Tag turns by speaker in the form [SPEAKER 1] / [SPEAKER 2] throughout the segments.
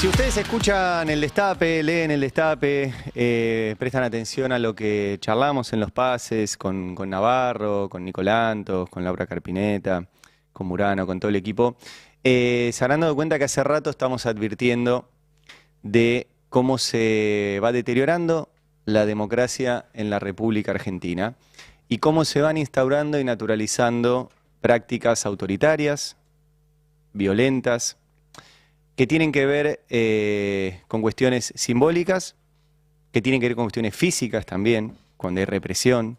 [SPEAKER 1] Si ustedes escuchan el Destape, leen el Destape, prestan atención a lo que charlamos en los pases con Navarro, con Nicolantos, con Laura Carpineta, con Murano, con todo el equipo, se habrán dado cuenta que hace rato estamos advirtiendo de cómo se va deteriorando la democracia en la República Argentina y cómo se van instaurando y naturalizando prácticas autoritarias, violentas, que tienen que ver con cuestiones simbólicas, que tienen que ver con cuestiones físicas también, cuando hay represión,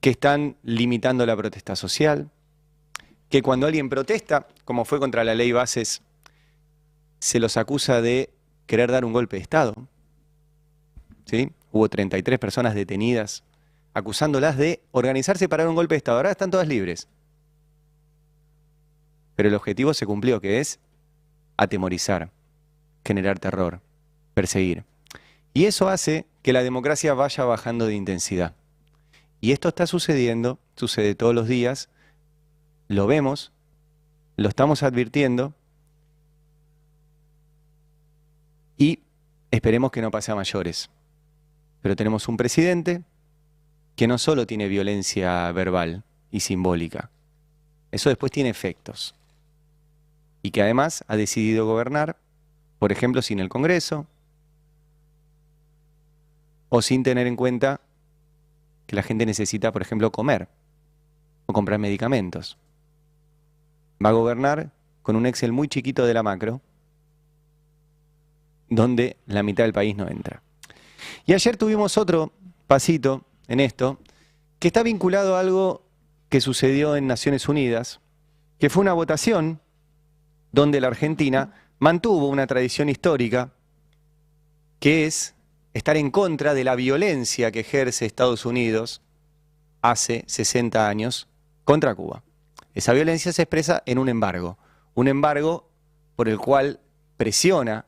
[SPEAKER 1] que están limitando la protesta social, que cuando alguien protesta, como fue contra la ley Bases, se los acusa de querer dar un golpe de Estado. ¿Sí? Hubo 33 personas detenidas acusándolas de organizarse para dar un golpe de Estado. Ahora están todas libres. Pero el objetivo se cumplió, que es atemorizar, generar terror, perseguir. Y eso hace que la democracia vaya bajando de intensidad. Y esto está sucediendo, sucede todos los días, lo vemos, lo estamos advirtiendo y esperemos que no pase a mayores. Pero tenemos un presidente que no solo tiene violencia verbal y simbólica, eso después tiene efectos. Y que además ha decidido gobernar, por ejemplo, sin el Congreso, o sin tener en cuenta que la gente necesita, por ejemplo, comer o comprar medicamentos. Va a gobernar con un Excel muy chiquito de la macro, donde la mitad del país no entra. Y ayer tuvimos otro pasito en esto, que está vinculado a algo que sucedió en Naciones Unidas, que fue una votación donde la Argentina mantuvo una tradición histórica que es estar en contra de la violencia que ejerce Estados Unidos hace 60 años contra Cuba. Esa violencia se expresa en un embargo por el cual presiona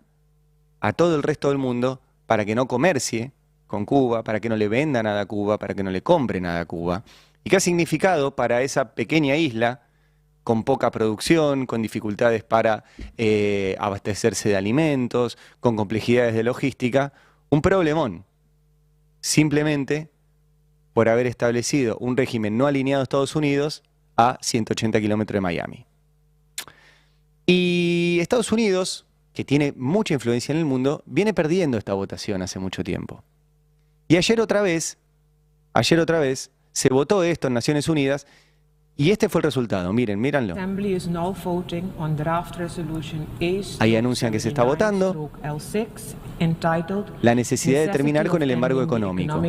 [SPEAKER 1] a todo el resto del mundo para que no comercie con Cuba, para que no le venda nada a Cuba, para que no le compre nada a Cuba. ¿Y qué ha significado para esa pequeña isla con poca producción, con dificultades para abastecerse de alimentos, con complejidades de logística? Un problemón, simplemente por haber establecido un régimen no alineado a Estados Unidos a 180 kilómetros de Miami. Y Estados Unidos, que tiene mucha influencia en el mundo, viene perdiendo esta votación hace mucho tiempo. Y ayer otra vez, se votó esto en Naciones Unidas. Y este fue el resultado, mírenlo. Ahí anuncian que se está votando la necesidad de terminar con el embargo económico,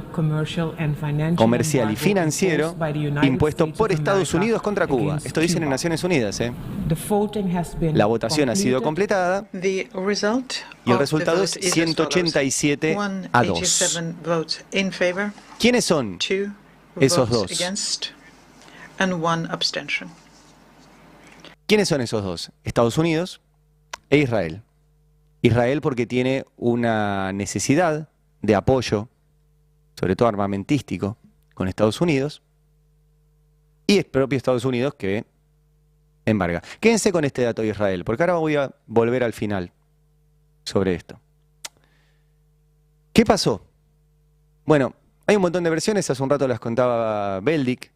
[SPEAKER 1] comercial y financiero impuesto por Estados Unidos contra Cuba. Esto dicen en Naciones Unidas. La votación ha sido completada y el resultado es 187 a 2. ¿Quiénes son esos dos? ¿Quiénes son esos dos? Estados Unidos e Israel. Israel porque tiene una necesidad de apoyo, sobre todo armamentístico, con Estados Unidos, y es propio Estados Unidos que embarga. Quédense con este dato de Israel, porque ahora voy a volver al final sobre esto. ¿Qué pasó? Bueno, hay un montón de versiones, hace un rato las contaba Beldic,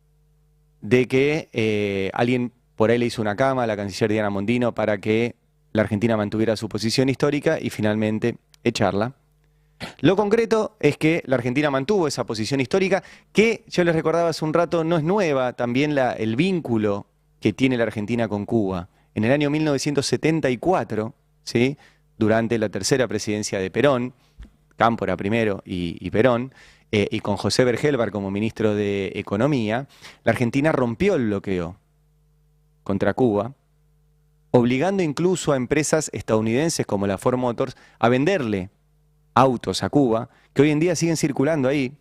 [SPEAKER 1] de que alguien por ahí le hizo una cama a la canciller Diana Mondino para que la Argentina mantuviera su posición histórica y finalmente echarla. Lo concreto es que la Argentina mantuvo esa posición histórica que, yo les recordaba hace un rato, no es nueva, también el vínculo que tiene la Argentina con Cuba. En el año 1974, ¿sí?, durante la tercera presidencia de Perón, Cámpora primero y Perón, y con José Bergelbar como ministro de Economía, la Argentina rompió el bloqueo contra Cuba, obligando incluso a empresas estadounidenses como la Ford Motors a venderle autos a Cuba, que hoy en día siguen circulando ahí.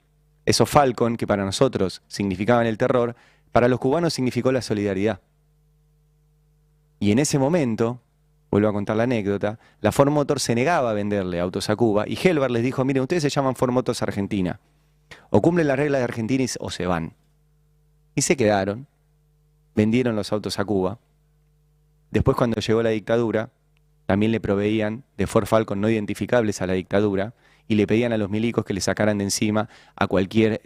[SPEAKER 1] Esos Falcon, que para nosotros significaban el terror, para los cubanos significó la solidaridad. Y en ese momento, vuelvo a contar la anécdota, la Ford Motors se negaba a venderle autos a Cuba y Helbar les dijo, miren, ustedes se llaman Ford Motors Argentina, o cumplen las reglas de Argentina o se van. Y se quedaron, vendieron los autos a Cuba. Después, cuando llegó la dictadura, también le proveían de Ford Falcon no identificables a la dictadura y le pedían a los milicos que le sacaran de encima a cualquier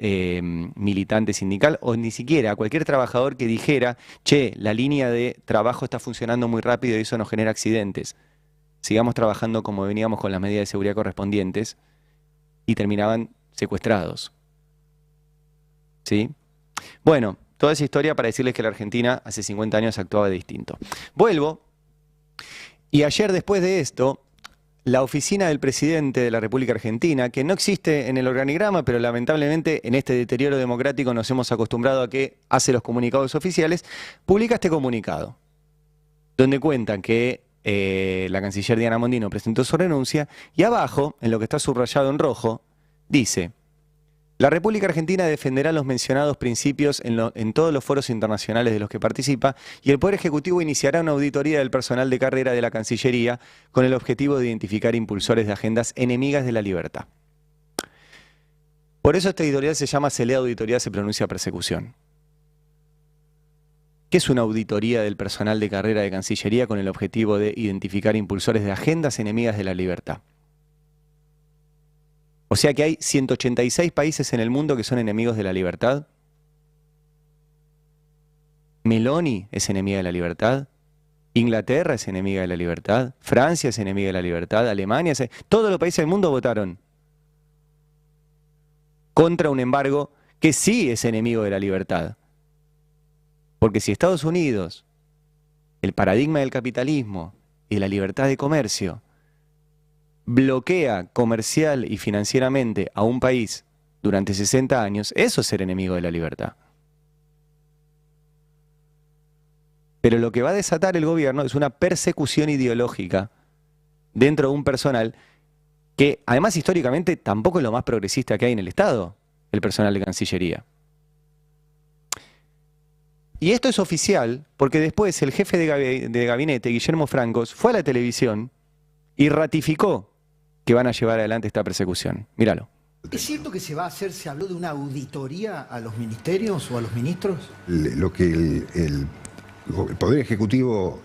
[SPEAKER 1] militante sindical o ni siquiera a cualquier trabajador que dijera, che, la línea de trabajo está funcionando muy rápido y eso nos genera accidentes. Sigamos trabajando como veníamos con las medidas de seguridad correspondientes y terminaban secuestrados. ¿Sí? Bueno, toda esa historia para decirles que la Argentina hace 50 años actuaba distinto. Vuelvo, y ayer después de esto, la oficina del presidente de la República Argentina, que no existe en el organigrama, pero lamentablemente en este deterioro democrático nos hemos acostumbrado a que hace los comunicados oficiales, publica este comunicado, donde cuentan que la canciller Diana Mondino presentó su renuncia, y abajo, en lo que está subrayado en rojo, dice: la República Argentina defenderá los mencionados principios en todos los foros internacionales de los que participa, y el Poder Ejecutivo iniciará una auditoría del personal de carrera de la Cancillería con el objetivo de identificar impulsores de agendas enemigas de la libertad. Por eso esta editorial se llama Se lee auditoría, se pronuncia persecución. ¿Qué es una auditoría del personal de carrera de Cancillería con el objetivo de identificar impulsores de agendas enemigas de la libertad? O sea que hay 186 países en el mundo que son enemigos de la libertad. Meloni es enemiga de la libertad. Inglaterra es enemiga de la libertad. Francia es enemiga de la libertad. Alemania es... Todos los países del mundo votaron contra un embargo que sí es enemigo de la libertad. Porque si Estados Unidos, el paradigma del capitalismo y la libertad de comercio, bloquea comercial y financieramente a un país durante 60 años, eso es ser enemigo de la libertad. Pero lo que va a desatar el gobierno es una persecución ideológica dentro de un personal que, además, históricamente tampoco es lo más progresista que hay en el Estado, el personal de Cancillería. Y esto es oficial porque después el jefe de gabinete, Guillermo Francos, fue a la televisión y ratificó que van a llevar adelante esta persecución. Míralo.
[SPEAKER 2] ¿Es cierto que se va a hacer, se habló de una auditoría a los ministerios o a los ministros?
[SPEAKER 3] Lo que el Poder Ejecutivo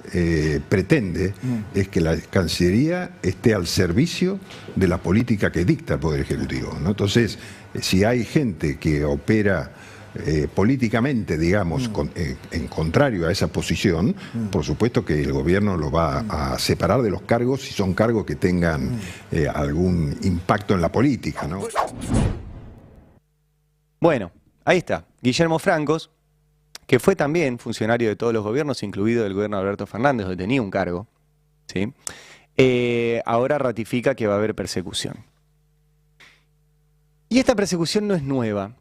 [SPEAKER 3] pretende es que la Cancillería esté al servicio de la política que dicta el Poder Ejecutivo, ¿no? Entonces, si hay gente que opera políticamente, digamos, en contrario a esa posición, por supuesto que el gobierno lo va a separar de los cargos si son cargos que tengan algún impacto en la política, ¿no?
[SPEAKER 1] Bueno, ahí está, Guillermo Francos, que fue también funcionario de todos los gobiernos, incluido el gobierno de Alberto Fernández, donde tenía un cargo, ¿sí? Ahora ratifica que va a haber persecución. Y esta persecución no es nueva.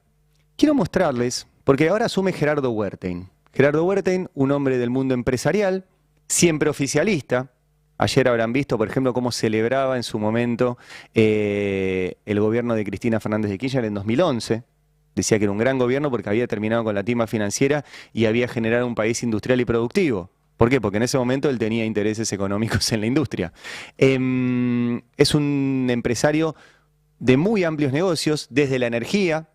[SPEAKER 1] Quiero mostrarles, porque ahora asume Gerardo Huertein. Gerardo Huertein, un hombre del mundo empresarial, siempre oficialista. Ayer habrán visto, por ejemplo, cómo celebraba en su momento el gobierno de Cristina Fernández de Kirchner en 2011. Decía que era un gran gobierno porque había terminado con la timba financiera y había generado un país industrial y productivo. ¿Por qué? Porque en ese momento él tenía intereses económicos en la industria. Es un empresario de muy amplios negocios, desde la energía,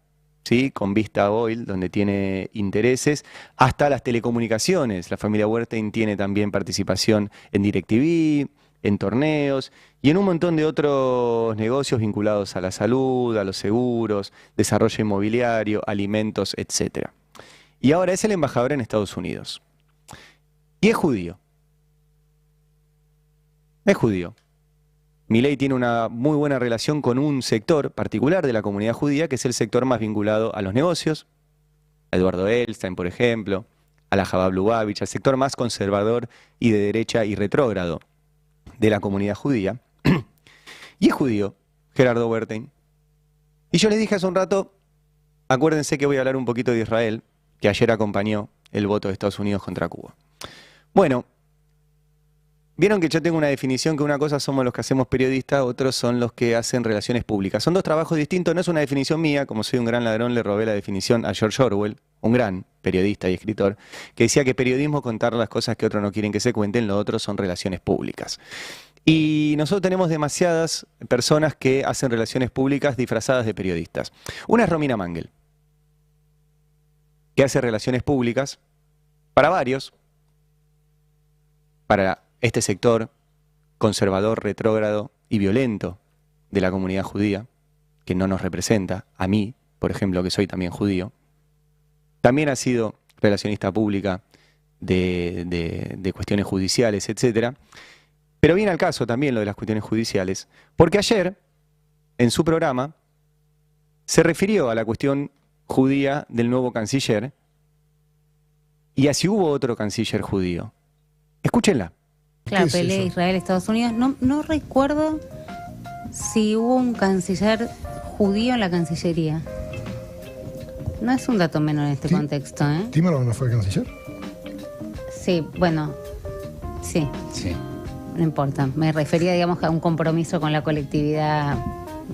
[SPEAKER 1] ¿sí? Con Vista Oil, donde tiene intereses, hasta las telecomunicaciones. La familia Huertein tiene también participación en DirecTV, en torneos y en un montón de otros negocios vinculados a la salud, a los seguros, desarrollo inmobiliario, alimentos, etc. Y ahora es el embajador en Estados Unidos. Y es judío. Es judío. Milei tiene una muy buena relación con un sector particular de la comunidad judía, que es el sector más vinculado a los negocios, a Eduardo Elstein, por ejemplo, a la Chabad Lubavitch, al sector más conservador y de derecha y retrógrado de la comunidad judía. Y es judío, Gerardo Huertein. Y yo les dije hace un rato, acuérdense que voy a hablar un poquito de Israel, que ayer acompañó el voto de Estados Unidos contra Cuba. Bueno, vieron que yo tengo una definición, que una cosa somos los que hacemos periodistas, otros son los que hacen relaciones públicas. Son dos trabajos distintos, no es una definición mía, como soy un gran ladrón le robé la definición a George Orwell, un gran periodista y escritor, que decía que periodismo es contar las cosas que otros no quieren que se cuenten, lo otro son relaciones públicas. Y nosotros tenemos demasiadas personas que hacen relaciones públicas disfrazadas de periodistas. Una es Romina Mangel, que hace relaciones públicas para varios, para este sector conservador, retrógrado y violento de la comunidad judía, que no nos representa, a mí, por ejemplo, que soy también judío. También ha sido relacionista pública de cuestiones judiciales, etc. Pero viene al caso también lo de las cuestiones judiciales, porque ayer, en su programa, se refirió a la cuestión judía del nuevo canciller y a si hubo otro canciller judío. Escúchenla.
[SPEAKER 4] La pelea Israel-Estados Unidos. No recuerdo si hubo un canciller judío en la Cancillería. No es un dato menor en este contexto, ¿eh?
[SPEAKER 5] ¿Timerman no fue canciller?
[SPEAKER 4] Sí, bueno, sí. No importa. Me refería, digamos, a un compromiso con la colectividad.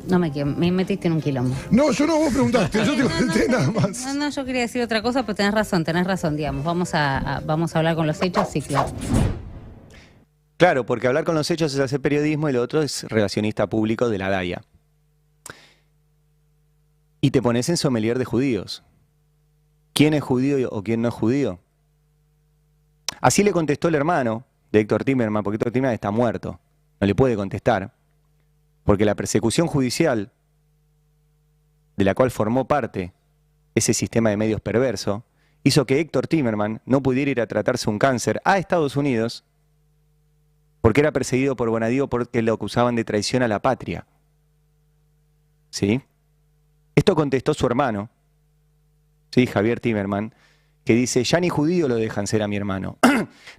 [SPEAKER 4] No me metiste en un quilombo.
[SPEAKER 5] No, yo no, vos preguntaste, yo te contesté nada más.
[SPEAKER 4] No, yo quería decir otra cosa, pero tenés razón, digamos. Vamos a hablar con los hechos, sí, claro.
[SPEAKER 1] Claro, porque hablar con los hechos es hacer periodismo y lo otro es relacionista público de la DAIA. Y te pones en sommelier de judíos. ¿Quién es judío o quién no es judío? Así le contestó el hermano de Héctor Timerman, porque Héctor Timerman está muerto. No le puede contestar. Porque la persecución judicial, de la cual formó parte ese sistema de medios perverso, hizo que Héctor Timerman no pudiera ir a tratarse un cáncer a Estados Unidos porque era perseguido por Bonadío porque lo acusaban de traición a la patria. ¿Sí? Esto contestó su hermano, ¿sí? Javier Timerman, que dice, ya ni judío lo dejan ser a mi hermano.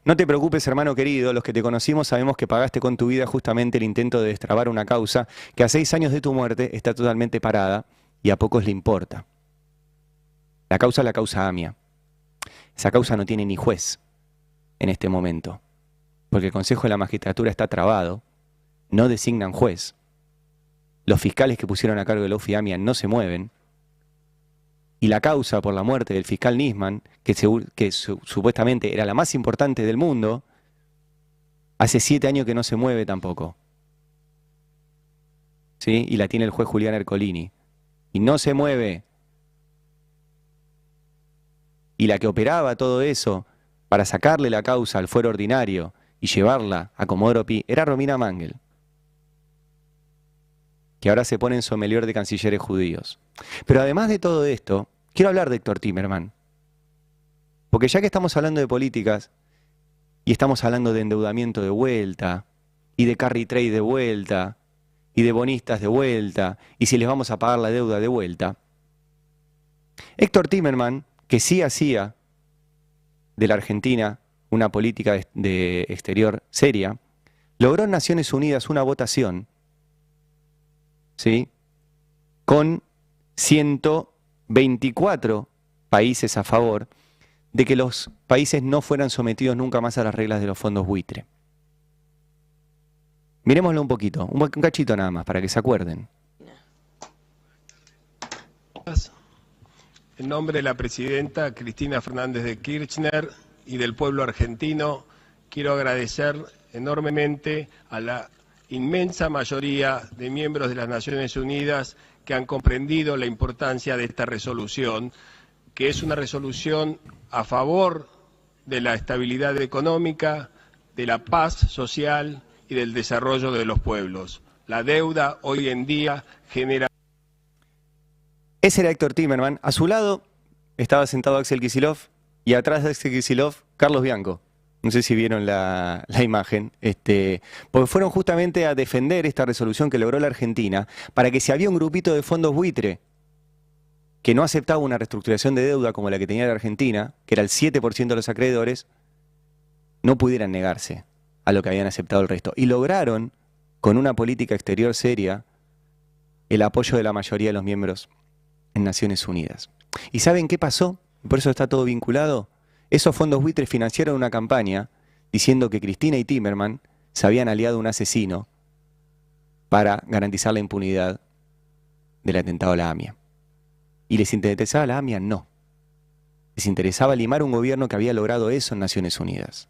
[SPEAKER 1] No te preocupes, hermano querido, los que te conocimos sabemos que pagaste con tu vida justamente el intento de destrabar una causa que a 6 años de tu muerte está totalmente parada y a pocos le importa. La causa es la causa AMIA. Esa causa no tiene ni juez en este momento, porque el Consejo de la Magistratura está trabado, no designan juez, los fiscales que pusieron a cargo de la UFI AMIA no se mueven, y la causa por la muerte del fiscal Nisman, que supuestamente era la más importante del mundo, hace 7 años que no se mueve tampoco. ¿Sí? Y la tiene el juez Julián Ercolini. Y no se mueve. Y la que operaba todo eso para sacarle la causa al fuero ordinario y llevarla a Comodoro Pi era Romina Mangel, que ahora se pone en sommelier de cancilleres judíos. Pero además de todo esto, quiero hablar de Héctor Timerman. Porque ya que estamos hablando de políticas, y estamos hablando de endeudamiento de vuelta, y de carry trade de vuelta, y de bonistas de vuelta, y si les vamos a pagar la deuda de vuelta, Héctor Timerman, que sí hacía de la Argentina una política de exterior seria, logró en Naciones Unidas una votación, ¿sí?, con 124 países a favor de que los países no fueran sometidos nunca más a las reglas de los fondos buitre. Miremoslo un poquito, un cachito nada más, para que se acuerden.
[SPEAKER 6] En nombre de la presidenta Cristina Fernández de Kirchner y del pueblo argentino, quiero agradecer enormemente a la inmensa mayoría de miembros de las Naciones Unidas que han comprendido la importancia de esta resolución, que es una resolución a favor de la estabilidad económica, de la paz social y del desarrollo de los pueblos. La deuda hoy en día genera...
[SPEAKER 1] Ese era Héctor Timerman. A su lado estaba sentado Axel Kicillof y atrás de Axel Kicillof, Carlos Bianco. No sé si vieron la imagen, porque fueron justamente a defender esta resolución que logró la Argentina para que si había un grupito de fondos buitre que no aceptaba una reestructuración de deuda como la que tenía la Argentina, que era el 7% de los acreedores, no pudieran negarse a lo que habían aceptado el resto. Y lograron, con una política exterior seria, el apoyo de la mayoría de los miembros en Naciones Unidas. ¿Y saben qué pasó? Por eso está todo vinculado. Esos fondos buitres financiaron una campaña diciendo que Cristina y Timerman se habían aliado a un asesino para garantizar la impunidad del atentado a la AMIA. ¿Y les interesaba la AMIA? No. Les interesaba limar un gobierno que había logrado eso en Naciones Unidas.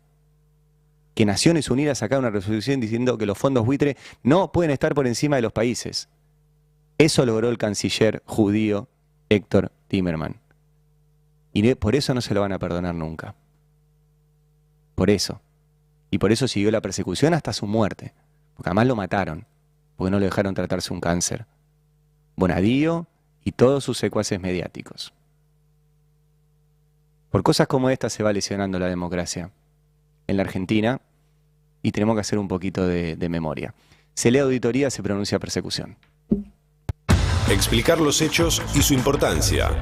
[SPEAKER 1] Que Naciones Unidas sacara una resolución diciendo que los fondos buitre no pueden estar por encima de los países. Eso logró el canciller judío Héctor Timerman. Y por eso no se lo van a perdonar nunca. Por eso. Y por eso siguió la persecución hasta su muerte. porque además lo mataron, porque no lo dejaron tratarse un cáncer. Bonadío y todos sus secuaces mediáticos. Por cosas como esta se va lesionando la democracia en la Argentina y tenemos que hacer un poquito de memoria. Se lee auditoría, se pronuncia persecución.
[SPEAKER 7] Explicar los hechos y su importancia.